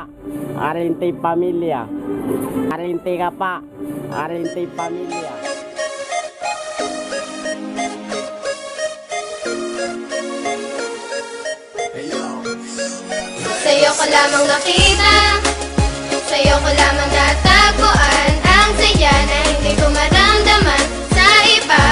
pa, Arintay pamilya. Arintay ka pa, Arintay pamilya. Sa'yo ko lamang nakita, sa'yo ko lamang natagpuan ang saya na hindi ko maramdaman sa iba.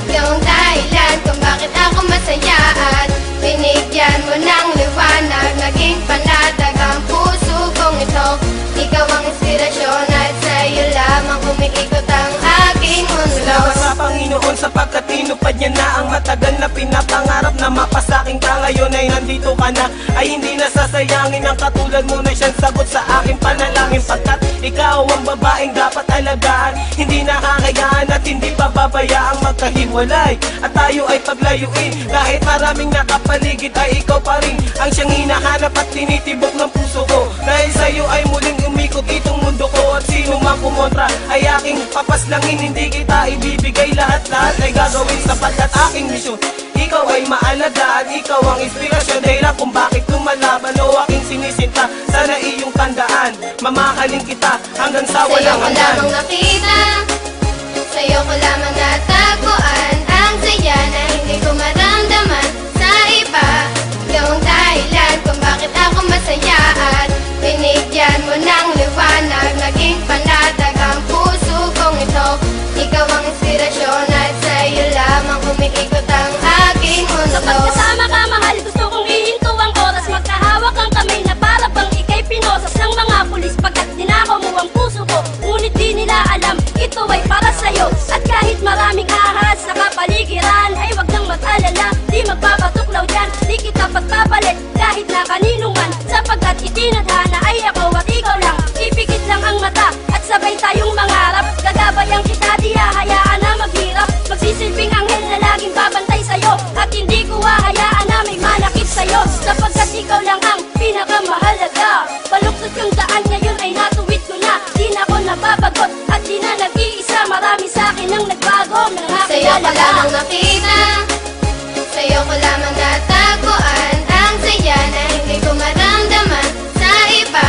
Yung dahilan kung bakit ako masaya at binigyan mo ng liwanag, naging panatag ang puso kong ito. Ikaw ang inspirasyon at sa'yo lamang umiikot ang aking mundo. Salamat sa Panginoon sapagkat tinupad niya na ang matagal na pinapangarap na mapasaking ka. Ngayon ay nandito ka na, ay hindi nasasayangin ang katulad mo na siyang sagot sa aking panalangin. Pagkat ikaw ang babaeng dapat alagaan, hindi nakakayaan at hindi pababayaang magkahiwalay at tayo ay paglayuin. Kahit maraming nakapaligid ay ikaw pa rin ang siyang hinahanap at tinitibok ng puso ko. Dahil sa'yo ay muling umikot itong mundo ko, at sino mang kumontra ay aking papaslangin. Hindi kita ibibigay, lahat-lahat ay gagawin sapagkat aking misyon ikaw ay maalagaan. Ikaw ang inspirasyon, dahilan kung bakit lumalaban o aking sinisinta. Sana iyong tandaan, mamahalin kita hanggang sa walang hanggan. Sa'yo ko lamang nakita, sa'yo ko lamang natagpuan ang saya na hindi ko maramdaman sa iba. Yung dahilan kung bakit ako masaya at binigyan mo ng liwanag, naging panatag ang puso kong ito. Ikaw ang inspirasyon at sa'yo lamang umiikot ang aking mundo. Kapag kasama ka mahal, gusto kong ihinto ang oras, magkahawak ang kamay na para bang ikay pinosas ng mga pulis. Pagkat dinakaw mo ang puso ko, ngunit di nila alam ito ay para sa'yo. At kahit maraming ahas sa kapaligiran, ay wag nang mag-alala, di magpapatuklaw dyan. Di kita pagpapalit kahit na kanino man, sapagkat itinadhana ay ako at ikaw lang. Ipikit lang ang mata at sabay tayong mangarap, gagabayan kita, di hahayaan na maghirap. Magsisilbing anghel na laging babantay sa'yo, at hindi ko hahayaan na may manakit sa'yo, sapagkat ikaw lang ang pinakamahalaga. Paluksot yung daan ngayon ay natuwid ko na, di na ako nababagot at di na nag-iisa. Marami sa'kin ang nagbago nang Sa'yo ko nakilala ka. lamang nakita, sa'yo ko lamang natagpuan ang saya na hindi ko maramdaman sa iba.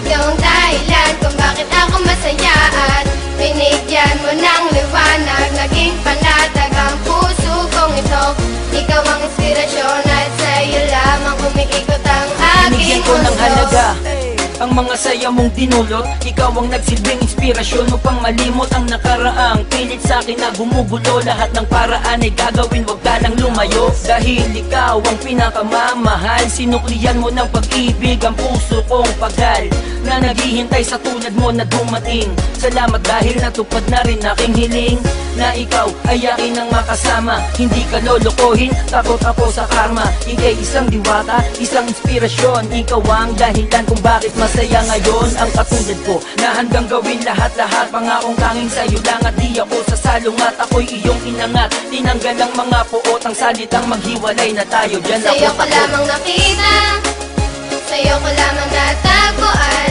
Yung dahilan kung bakit ako masaya at binigyan mo ng liwanag, naging panatag ang puso kong ito. Ikaw ang inspirasyon at sa'yo lamang umiikot ang aking Binigyan ko ng mundo. halaga ang mga saya mong dinulot. Ikaw ang nagsilbing inspirasyon upang malimot ang nakaraang pilit sa akin na gumugulo. Lahat ng paraan ay gagawin, wag ka nang lumayo. Dahil ikaw ang pinakamamahal, sinuklian mo ng pag-ibig ang puso kong pagal na naghihintay sa tulad mo na dumating. Salamat dahil natupad na rin aking hiling na ikaw ay akin ang makasama. Hindi ka lolokohin, takot ako sa karma. Ika'y isang diwata, isang inspirasyon. Ikaw ang dahilan kung bakit masaya ngayon ang katulad ko, na handang gawin lahat-lahat. Pangakong tanging sa'yo lang at di ako sasalungat. Ako'y iyong inangat, tinanggal ang mga puot, ang salitang maghiwalay na tayo. Diyan ako Sa'yo ko takot. lamang nakita, sa'yo ko lamang natagpuan